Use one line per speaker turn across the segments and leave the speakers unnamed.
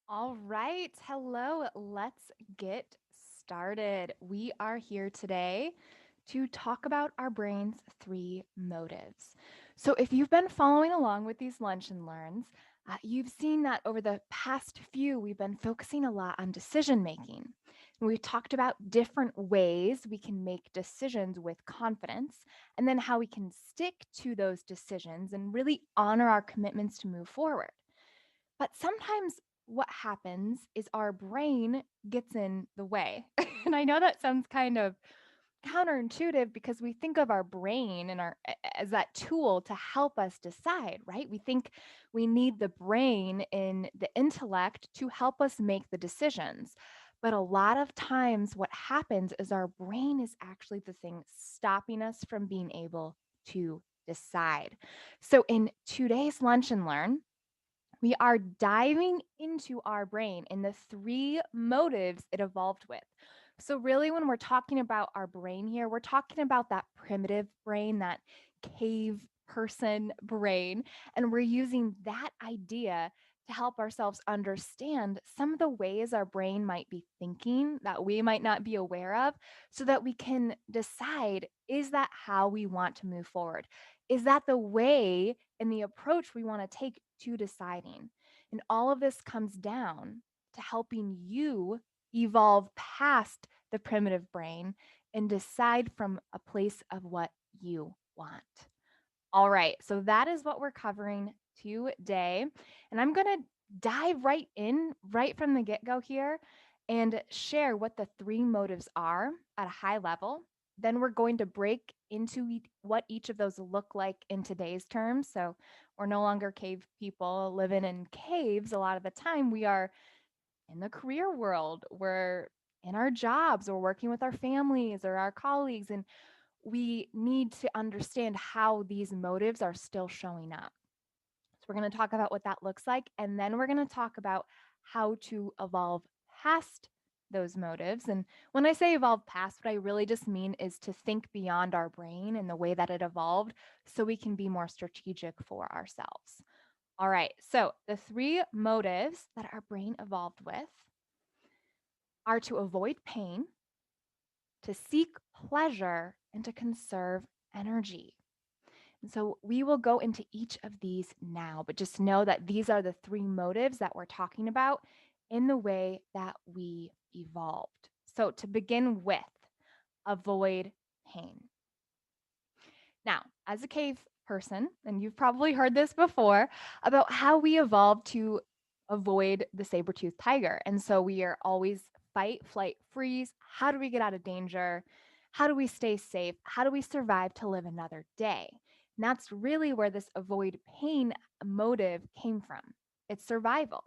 All right. Hello. Let's get started. We are here today to talk about our brain's three motives. So, if you've been following along with these lunch and learns, you've seen that over the past few, we've been focusing a lot on decision making. And we've talked about different ways we can make decisions with confidence, and then how we can stick to those decisions and really honor our commitments to move forward. But sometimes what happens is our brain gets in the way. And I know that sounds kind of counterintuitive because we think of our brain and as that tool to help us decide, right? We think we need the brain and the intellect to help us make the decisions. But a lot of times what happens is our brain is actually the thing stopping us from being able to decide. So in today's lunch and learn, we are diving into our brain and the three motives it evolved with. So, really, when we're talking about our brain here, we're talking about that primitive brain, that cave person brain. And we're using that idea to help ourselves understand some of the ways our brain might be thinking that we might not be aware of, so that we can decide, is that how we want to move forward? Is that the way and the approach we want to take to deciding? And all of this comes down to helping you evolve past the primitive brain and decide from a place of what you want. All right, so that is what we're covering today. And I'm going to dive right in, right from the get go here, and share what the three motives are at a high level. Then we're going to break into what each of those look like in today's terms. So we're no longer cave people living in caves. A lot of the time, we are in the career world, we're in our jobs, we're working with our families or our colleagues, and we need to understand how these motives are still showing up. So, we're going to talk about what that looks like, and then we're going to talk about how to evolve past those motives. And when I say evolve past, what I really just mean is to think beyond our brain and the way that it evolved so we can be more strategic for ourselves. All right, so the three motives that our brain evolved with are to avoid pain, to seek pleasure, and to conserve energy. And so we will go into each of these now, but just know that these are the three motives that we're talking about in the way that we evolved. So to begin with, avoid pain. Now, as a cave person, and you've probably heard this before about how we evolved to avoid the saber-toothed tiger. And so we are always fight, flight, freeze. How do we get out of danger? How do we stay safe? How do we survive to live another day? And that's really where this avoid pain motive came from. It's survival.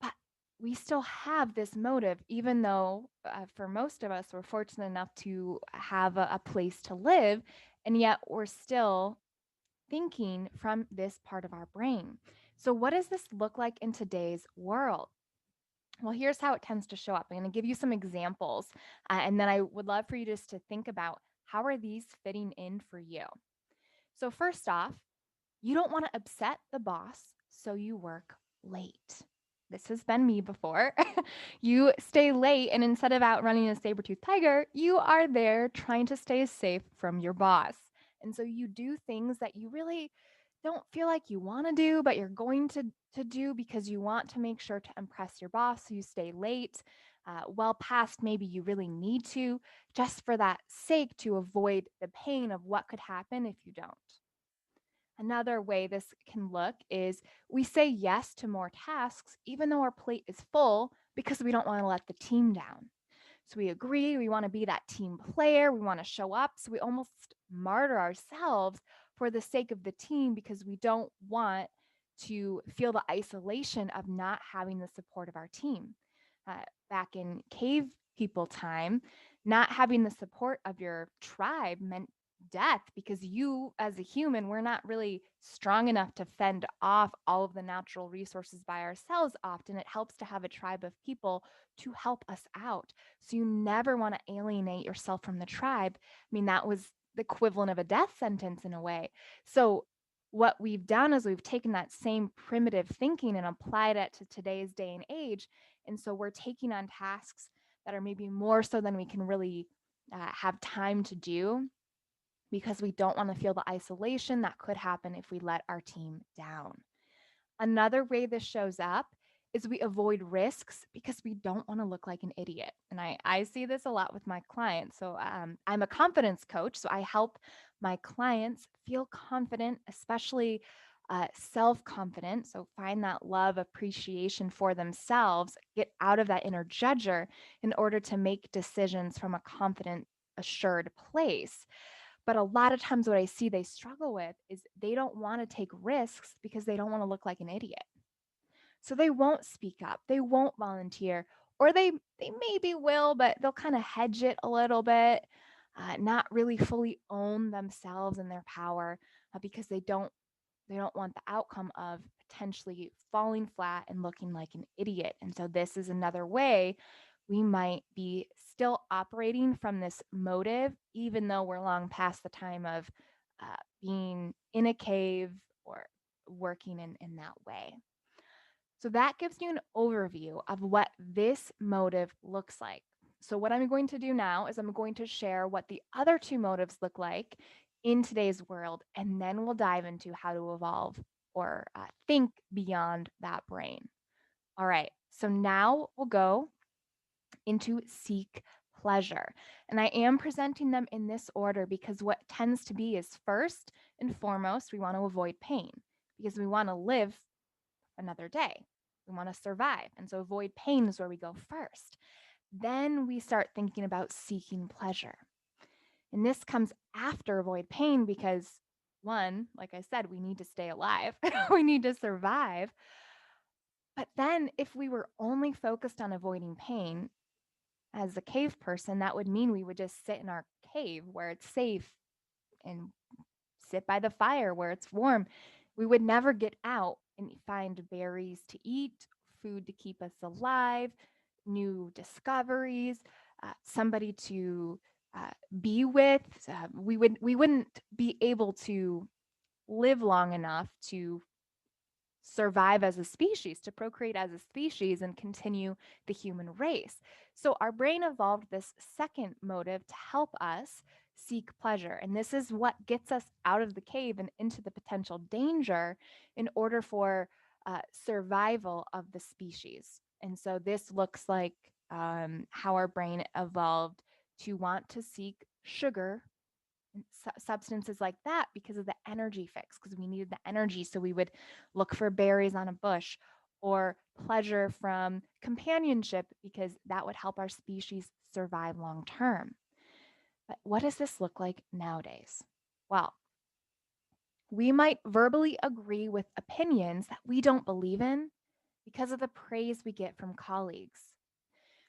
But we still have this motive, even though for most of us, we're fortunate enough to have a place to live. And yet we're still thinking from this part of our brain. So, what does this look like in today's world? Well, here's how it tends to show up. I'm going to give you some examples, and then I would love for you just to think about how are these fitting in for you. So, first off, you don't want to upset the boss, so you work late. This has been me before. You stay late, and instead of outrunning a saber-toothed tiger, you are there trying to stay safe from your boss. And so you do things that you really don't feel like you want to do, but you're going to do because you want to make sure to impress your boss. So you stay late, well past maybe you really need to, just for that sake to avoid the pain of what could happen if you don't. Another way this can look is we say yes to more tasks, even though our plate is full, because we don't want to let the team down. So we agree, we want to be that team player, we want to show up. So we almost martyr ourselves for the sake of the team because we don't want to feel the isolation of not having the support of our team. Back in cave people time, not having the support of your tribe meant death because you, as a human, we're not really strong enough to fend off all of the natural resources by ourselves. Often it helps to have a tribe of people to help us out. So you never want to alienate yourself from the tribe. I mean, that was the equivalent of a death sentence in a way. So What we've done is we've taken that same primitive thinking and applied it to today's day and age. And so we're taking on tasks that are maybe more so than we can really have time to do because we don't want to feel the isolation that could happen if we let our team down. Another way this shows up is we avoid risks because we don't want to look like an idiot. And I see this a lot with my clients. So I'm a confidence coach. So I help my clients feel confident, especially self confident. So find that love, appreciation for themselves, get out of that inner judger in order to make decisions from a confident, assured place. But a lot of times, what I see they struggle with is they don't want to take risks because they don't want to look like an idiot. So they won't speak up, they won't volunteer, or they maybe will, but they'll kind of hedge it a little bit, not really fully own themselves and their power because they don't want the outcome of potentially falling flat and looking like an idiot. And so this is another way we might be still operating from this motive, even though we're long past the time of being in a cave or working in that way. So that gives you an overview of what this motive looks like. So, what I'm going to do now is I'm going to share what the other two motives look like in today's world, and then we'll dive into how to evolve or think beyond that brain. All right, so now we'll go into seek pleasure. And I am presenting them in this order because what tends to be is first and foremost, we want to avoid pain because we want to live another day. We want to survive. And so avoid pain is where we go first. Then we start thinking about seeking pleasure. And this comes after avoid pain because, one, like I said, we need to stay alive, we need to survive. But then if we were only focused on avoiding pain as a cave person, that would mean we would just sit in our cave where it's safe and sit by the fire where it's warm. We would never get out and find berries to eat, food to keep us alive, new discoveries, somebody to be with. We wouldn't be able to live long enough to survive as a species, to procreate as a species and continue the human race. So our brain evolved this second motive to help us seek pleasure. And this is what gets us out of the cave and into the potential danger in order for survival of the species. And so this looks like how our brain evolved to want to seek sugar and substances like that because of the energy fix, because we needed the energy. So we would look for berries on a bush or pleasure from companionship because that would help our species survive long term. But what does this look like nowadays? Well, we might verbally agree with opinions that we don't believe in because of the praise we get from colleagues.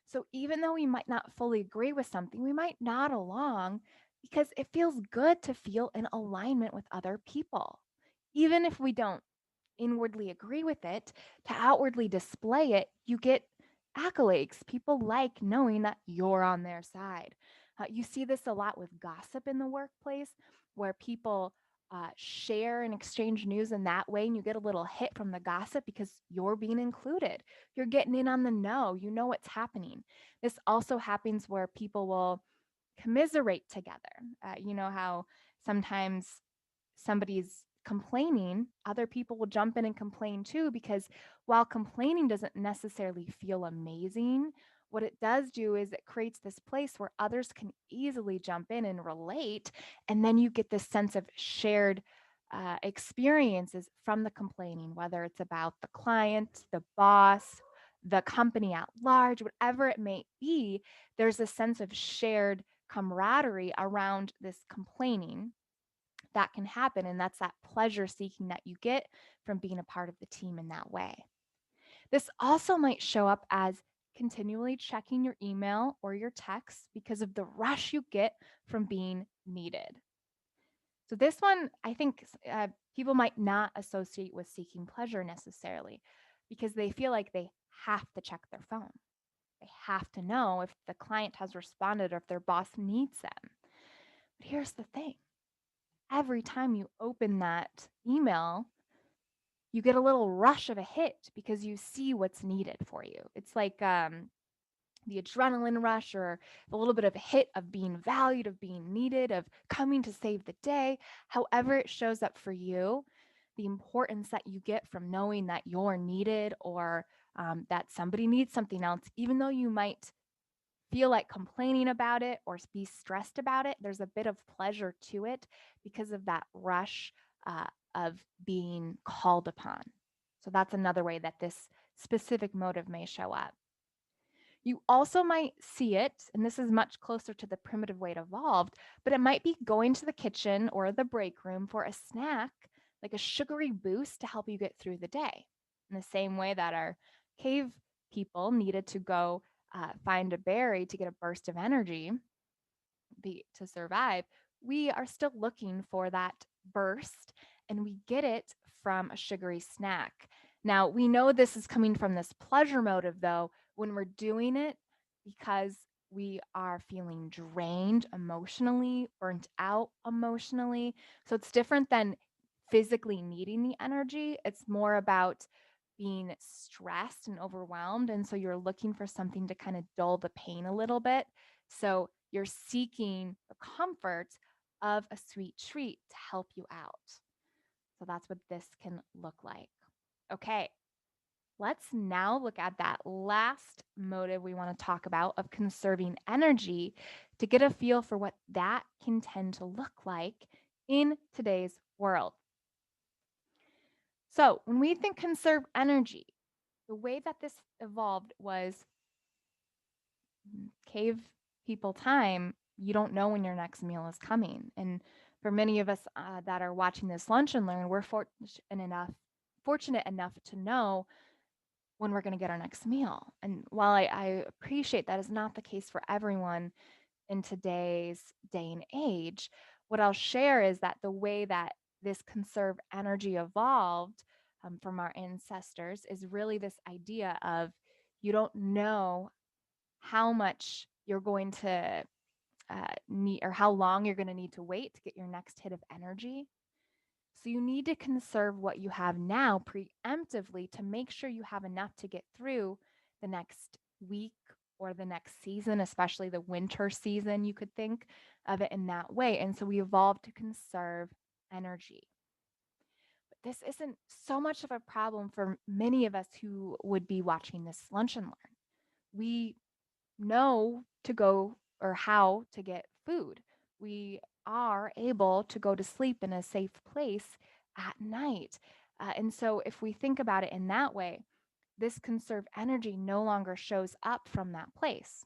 So even though we might not fully agree with something, we might nod along because it feels good to feel in alignment with other people. Even if we don't inwardly agree with it, to outwardly display it, you get accolades. People like knowing that you're on their side. You see this a lot with gossip in the workplace where people share and exchange news in that way, and you get a little hit from the gossip because you're being included. You're getting in on the know, you know what's happening. This also happens where people will commiserate together. You know how sometimes somebody's complaining, other people will jump in and complain too, because while complaining doesn't necessarily feel amazing, what it does do is it creates this place where others can easily jump in and relate. And then you get this sense of shared experiences from the complaining, whether it's about the client, the boss, the company at large, whatever it may be, there's a sense of shared camaraderie around this complaining that can happen. And that's that pleasure seeking that you get from being a part of the team in that way. This also might show up as continually checking your email or your text because of the rush you get from being needed. So, this one, I think people might not associate with seeking pleasure necessarily because they feel like they have to check their phone. They have to know if the client has responded or if their boss needs them. But here's the thing, every time you open that email, you get a little rush of a hit because you see what's needed for you. It's like the adrenaline rush or the little bit of hit of being valued, of being needed, of coming to save the day. However, it shows up for you, the importance that you get from knowing that you're needed or that somebody needs something else, even though you might feel like complaining about it or be stressed about it, there's a bit of pleasure to it because of that rush uh, of being called upon. So that's another way that this specific motive may show up. You also might see it, and this is much closer to the primitive way it evolved, but it might be going to the kitchen or the break room for a snack, like a sugary boost to help you get through the day. In the same way that our cave people needed to go find a berry to get a burst of energy to survive, we are still looking for that burst and we get it from a sugary snack. Now, we know this is coming from this pleasure motive though, when we're doing it because we are feeling drained emotionally, burnt out emotionally. So it's different than physically needing the energy. It's more about being stressed and overwhelmed. And so you're looking for something to kind of dull the pain a little bit. So you're seeking the comfort of a sweet treat to help you out. So that's what this can look like. Okay, let's now look at that last motive we want to talk about of conserving energy to get a feel for what that can tend to look like in today's world. So, when we think conserve energy, the way that this evolved was cave people time, you don't know when your next meal is coming. And for many of us that are watching this lunch and learn, we're fortunate enough to know when we're going to get our next meal. And while I appreciate that is not the case for everyone in today's day and age, what I'll share is that the way that this conserve energy evolved from our ancestors is really this idea of you don't know how much you're going to need or how long you're going to need to wait to get your next hit of energy. So you need to conserve what you have now preemptively to make sure you have enough to get through the next week or the next season, especially the winter season. You could think of it in that way. And so we evolved to conserve energy. But this isn't so much of a problem for many of us who would be watching this lunch and learn. We know to go or how to get food. We are able to go to sleep in a safe place at night. And so, if we think about it in that way, this conserve energy no longer shows up from that place.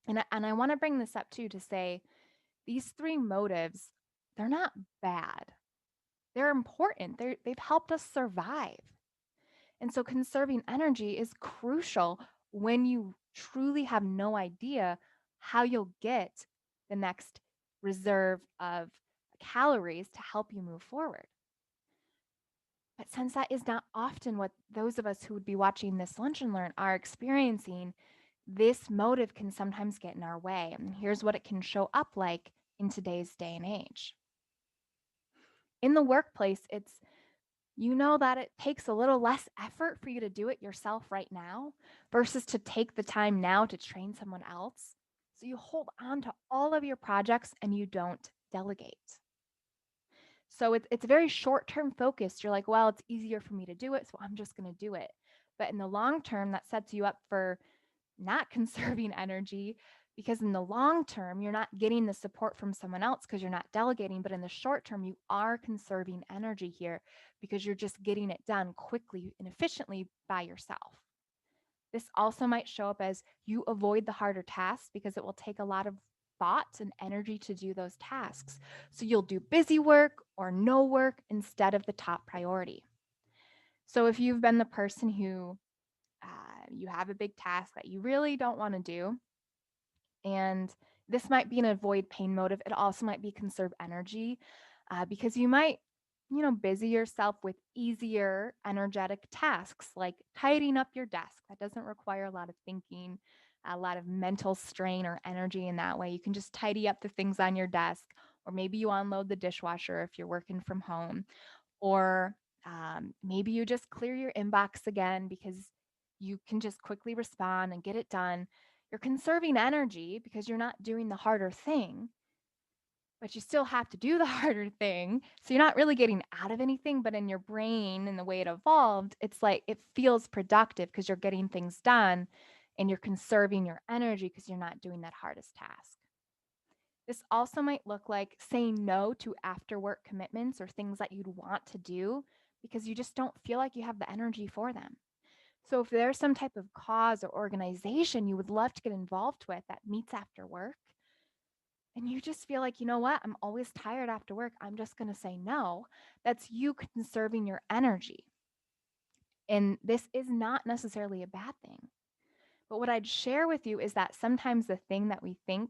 And I want to bring this up too to say these three motives, they're not bad. They're important. They've helped us survive. And so conserving energy is crucial when you truly have no idea how you'll get the next reserve of calories to help you move forward. But since that is not often what those of us who would be watching this lunch and learn are experiencing, this motive can sometimes get in our way. And here's what it can show up like in today's day and age. In the workplace, it's you know that it takes a little less effort for you to do it yourself right now versus to take the time now to train someone else. So you hold on to all of your projects and you don't delegate. So it's very short term focused. You're like, well, it's easier for me to do it, so I'm just going to do it. But in the long term, that sets you up for not conserving energy because in the long term, you're not getting the support from someone else because you're not delegating. But in the short term, you are conserving energy here because you're just getting it done quickly and efficiently by yourself. This also might show up as you avoid the harder tasks because it will take a lot of thoughts and energy to do those tasks. So you'll do busy work or no work instead of the top priority. So if you've been the person who you have a big task that you really don't want to do, and this might be an avoid pain motive. It also might be conserve energy because you might, busy yourself with easier energetic tasks like tidying up your desk. That doesn't require a lot of thinking, a lot of mental strain or energy in that way. You can just tidy up the things on your desk or maybe you unload the dishwasher if you're working from home, or maybe you just clear your inbox again because you can just quickly respond and get it done. You're conserving energy because you're not doing the harder thing, but you still have to do the harder thing. So you're not really getting out of anything, but in your brain and the way it evolved, it's like it feels productive because you're getting things done and you're conserving your energy because you're not doing that hardest task. This also might look like saying no to after work commitments or things that you'd want to do because you just don't feel like you have the energy for them. So, if there's some type of cause or organization you would love to get involved with that meets after work, and you just feel like, you know what, I'm always tired after work, I'm just going to say no, that's you conserving your energy. And this is not necessarily a bad thing. But what I'd share with you is that sometimes the thing that we think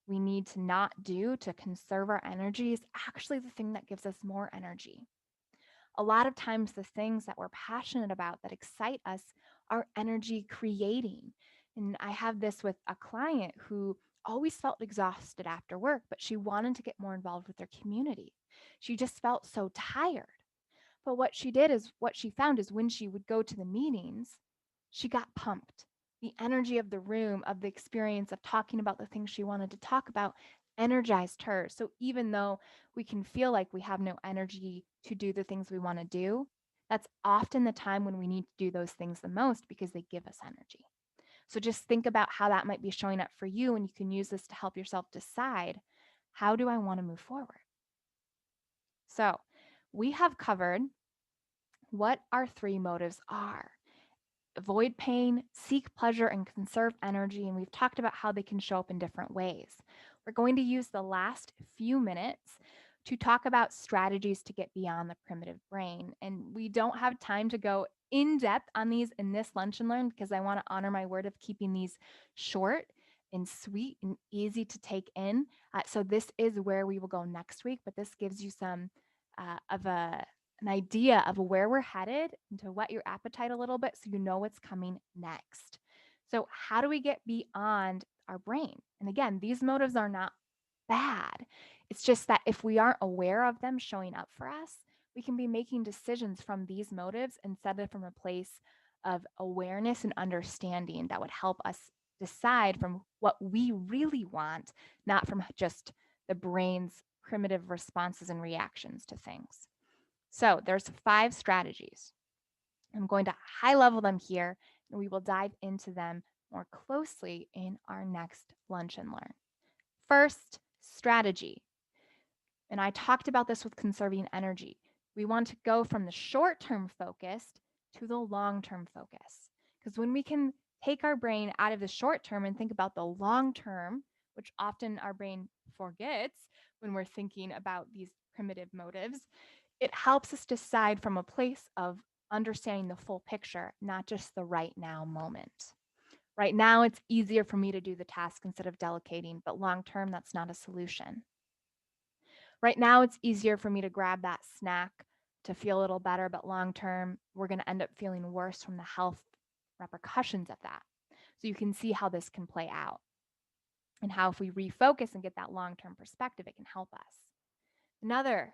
we need to not do to conserve our energy is actually the thing that gives us more energy. A lot of times, the things that we're passionate about that excite us are energy creating. And I have this with a client who always felt exhausted after work, but she wanted to get more involved with their community. She just felt so tired. But what she did is what she found is when she would go to the meetings, she got pumped. The energy of the room, of the experience of talking about the things she wanted to talk about, energized her. So even though we can feel like we have no energy to do the things we want to do, that's often the time when we need to do those things the most because they give us energy. So just think about how that might be showing up for you, and you can use this to help yourself decide, how do I want to move forward? So we have covered what our three motives are: avoid pain, seek pleasure, and conserve energy. And we've talked about how they can show up in different ways. We're going to use the last few minutes to talk about strategies to get beyond the primitive brain. And we don't have time to go in depth on these in this lunch and learn because I want to honor my word of keeping these short and sweet and easy to take in. So this is where we will go next week, but this gives you some of an idea of where we're headed and to whet your appetite a little bit so you know what's coming next. So, how do we get beyond our brain? And again, these motives are not bad. It's just that if we aren't aware of them showing up for us, we can be making decisions from these motives instead of from a place of awareness and understanding that would help us decide from what we really want, not from just the brain's primitive responses and reactions to things. So there's 5 strategies. I'm going to high level them here, and we will dive into them more closely in our next lunch and learn. First strategy, and I talked about this with conserving energy. We want to go from the short-term focused to the long-term focus. Because when we can take our brain out of the short term and think about the long term, which often our brain forgets when we're thinking about these primitive motives, it helps us decide from a place of understanding the full picture, not just the right now moment. Right now, it's easier for me to do the task instead of delegating, but long term, that's not a solution. Right now, it's easier for me to grab that snack to feel a little better, but long term, we're going to end up feeling worse from the health repercussions of that. So you can see how this can play out and how if we refocus and get that long term perspective, it can help us. Another,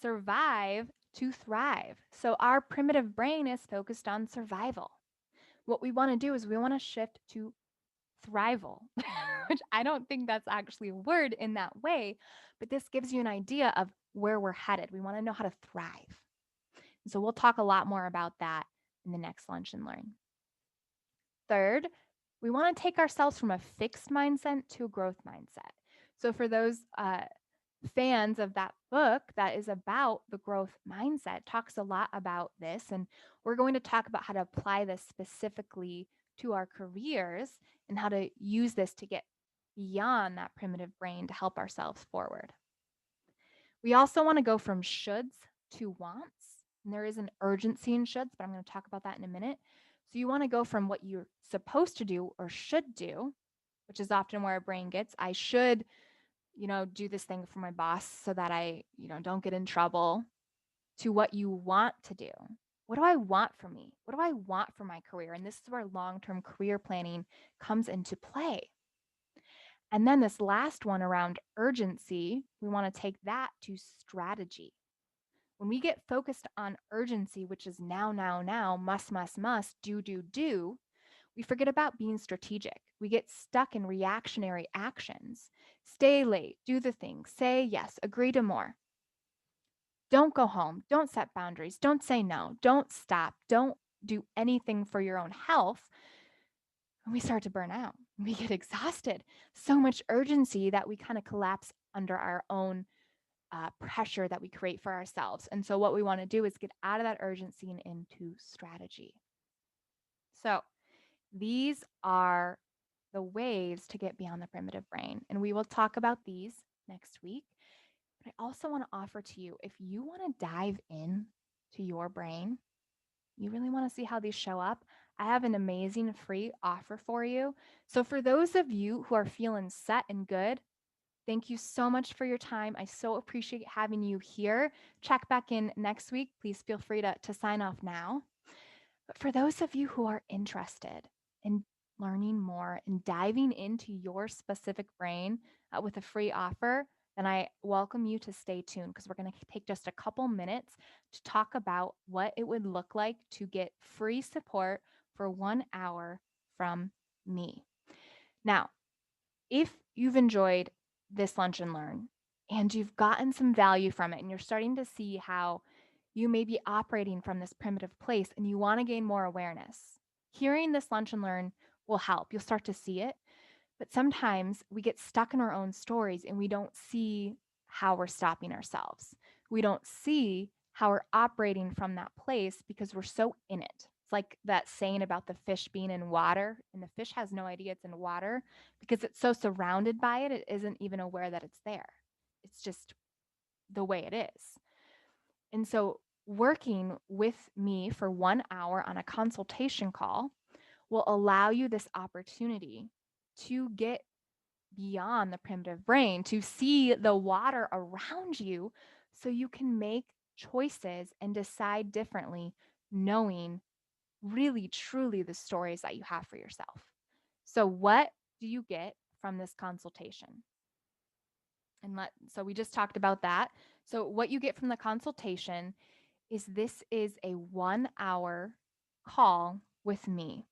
survive to thrive. So our primitive brain is focused on survival. What we want to do is we want to shift to thrival, which I don't think that's actually a word in that way, but this gives you an idea of where we're headed. We want to know how to thrive. And so we'll talk a lot more about that in the next lunch and learn. Third, we want to take ourselves from a fixed mindset to a growth mindset. So for those fans of that book that is about the growth mindset, talks a lot about this, and we're going to talk about how to apply this specifically to our careers and how to use this to get beyond that primitive brain to help ourselves forward. We also want to go from shoulds to wants, and there is an urgency in shoulds, but I'm going to talk about that in a minute. So you want to go from what you're supposed to do or should do, which is often where our brain gets. I should do this thing for my boss so that I don't get in trouble, to what you want to do. What do I want for me? What do I want for my career? And this is where long-term career planning comes into play. And then this last one around urgency, we want to take that to strategy. When we get focused on urgency, which is now, now, now, must, do, we forget about being strategic. We get stuck in reactionary actions. Stay late, do the thing, say yes, agree to more. Don't go home, don't set boundaries, don't say no, don't stop, don't do anything for your own health. And we start to burn out. We get exhausted. So much urgency that we kind of collapse under our own pressure that we create for ourselves. And so, what we want to do is get out of that urgency and into strategy. So, these are the ways to get beyond the primitive brain. And we will talk about these next week. But I also want to offer to you, if you want to dive in to your brain, you really want to see how these show up, I have an amazing free offer for you. So, for those of you who are feeling set and good, thank you so much for your time. I so appreciate having you here. Check back in next week. Please feel free to sign off now. But for those of you who are interested in learning more and diving into your specific brain with a free offer, then I welcome you to stay tuned because we're going to take just a couple minutes to talk about what it would look like to get free support for 1 hour from me. Now, if you've enjoyed this Lunch and Learn and you've gotten some value from it and you're starting to see how you may be operating from this primitive place and you want to gain more awareness, hearing this Lunch and Learn will help. You'll start to see it. But sometimes we get stuck in our own stories and we don't see how we're stopping ourselves. We don't see how we're operating from that place because we're so in it. It's like that saying about the fish being in water, and the fish has no idea it's in water because it's so surrounded by it, it isn't even aware that it's there. It's just the way it is. And so, working with me for 1 hour on a consultation call will allow you this opportunity to get beyond the primitive brain, to see the water around you so you can make choices and decide differently, knowing really, truly the stories that you have for yourself. So, what do you get from this consultation? So we just talked about that. So, what you get from the consultation is this is a 1 hour call with me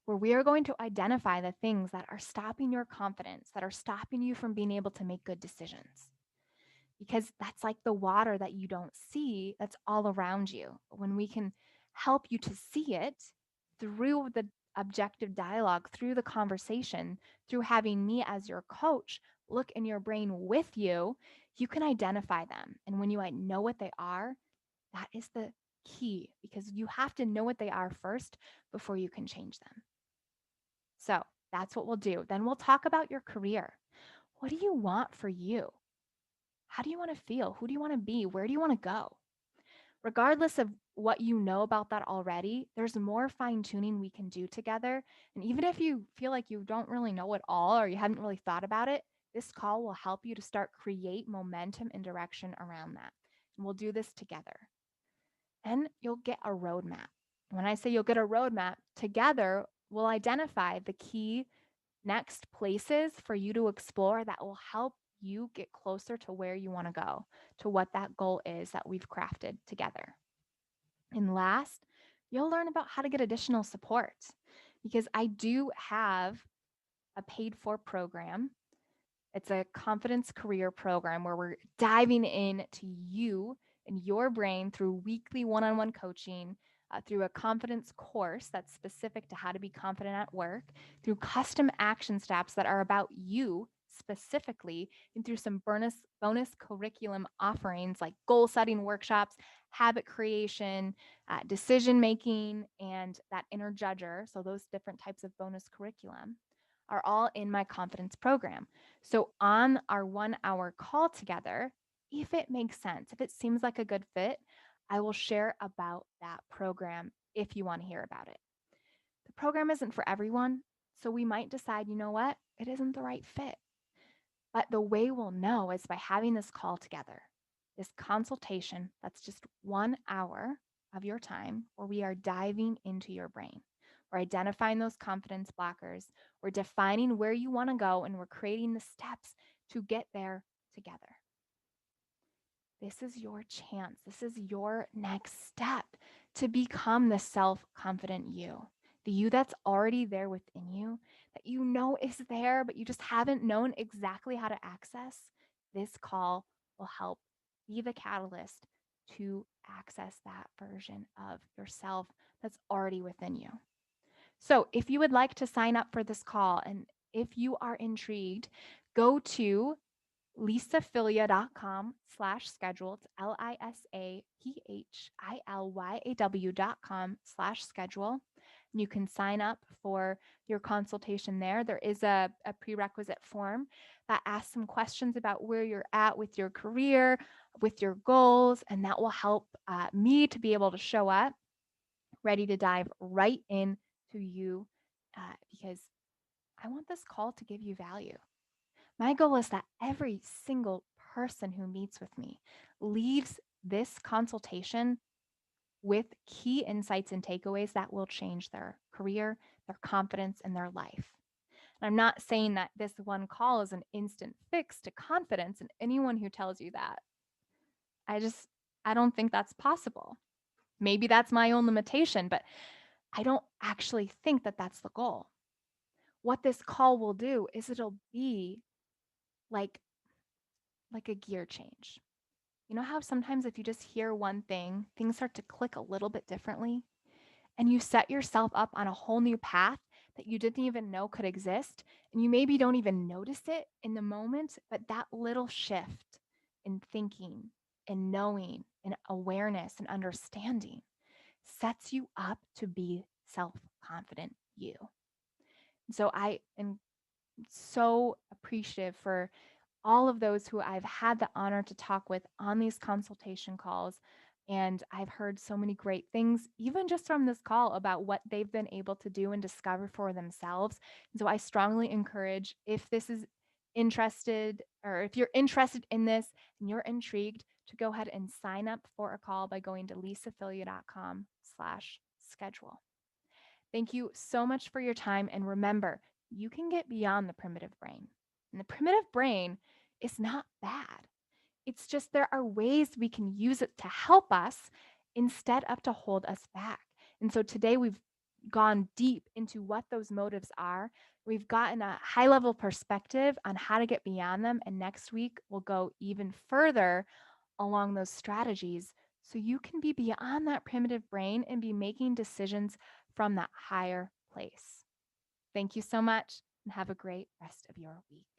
where we are going to identify the things that are stopping your confidence, that are stopping you from being able to make good decisions. Because that's like the water that you don't see that's all around you. When we can help you to see it through the objective dialogue, through the conversation, through having me as your coach look in your brain with you, you can identify them. And when you know what they are, that is the key because you have to know what they are first before you can change them. So that's what we'll do. Then we'll talk about your career. What do you want for you? How do you want to feel? Who do you want to be? Where do you want to go? Regardless of what you know about that already, there's more fine tuning we can do together. And even if you feel like you don't really know it all or you haven't really thought about it, this call will help you to start create momentum and direction around that. And we'll do this together. And you'll get a roadmap. When I say you'll get a roadmap, together we'll identify the key next places for you to explore that will help you get closer to where you want to go, to what that goal is that we've crafted together. And last, you'll learn about how to get additional support because I do have a paid for program. It's a confidence career program where we're diving into you and your brain through weekly one on one coaching, through a confidence course that's specific to how to be confident at work, through custom action steps that are about you specifically, and through some bonus curriculum offerings like goal setting workshops, habit creation, decision making, and that inner judger. So, those different types of bonus curriculum are all in my confidence program. So, on our 1 hour call together, if it makes sense, if it seems like a good fit, I will share about that program if you want to hear about it. The program isn't for everyone, so we might decide, you know what, it isn't the right fit. But the way we'll know is by having this call together, this consultation that's just 1 hour of your time where we are diving into your brain. We're identifying those confidence blockers. We're defining where you want to go, and we're creating the steps to get there together. This is your chance. This is your next step to become the self confident you, the you that's already there within you, that you know is there, but you just haven't known exactly how to access. This call will help be the catalyst to access that version of yourself that's already within you. So, if you would like to sign up for this call and if you are intrigued, go to lisaphilia.com/schedule. It's lisaphilyw.com/schedule. And you can sign up for your consultation there. There is a prerequisite form that asks some questions about where you're at with your career, with your goals, and that will help me to be able to show up ready to dive right in to you because I want this call to give you value. My goal is that every single person who meets with me leaves this consultation with key insights and takeaways that will change their career, their confidence, and their life. And I'm not saying that this one call is an instant fix to confidence, and anyone who tells you that, I just, I don't think that's possible. Maybe that's my own limitation, but I don't actually think that that's the goal. What this call will do is it'll be like a gear change. You know how sometimes if you just hear one thing, things start to click a little bit differently, and you set yourself up on a whole new path that you didn't even know could exist, and you maybe don't even notice it in the moment, but that little shift in thinking and knowing and awareness and understanding sets you up to be self-confident you. So I am so appreciative for all of those who I've had the honor to talk with on these consultation calls. And I've heard so many great things, even just from this call, about what they've been able to do and discover for themselves. And so I strongly encourage, if this is interested, or if you're interested in this and you're intrigued, to go ahead and sign up for a call by going to lisaphilia.com/schedule. Thank you so much for your time. And remember, you can get beyond the primitive brain. And the primitive brain is not bad. It's just there are ways we can use it to help us instead of to hold us back. And so today we've gone deep into what those motives are. We've gotten a high level perspective on how to get beyond them. And next week, we'll go even further along those strategies so you can be beyond that primitive brain and be making decisions from that higher place. Thank you so much and have a great rest of your week.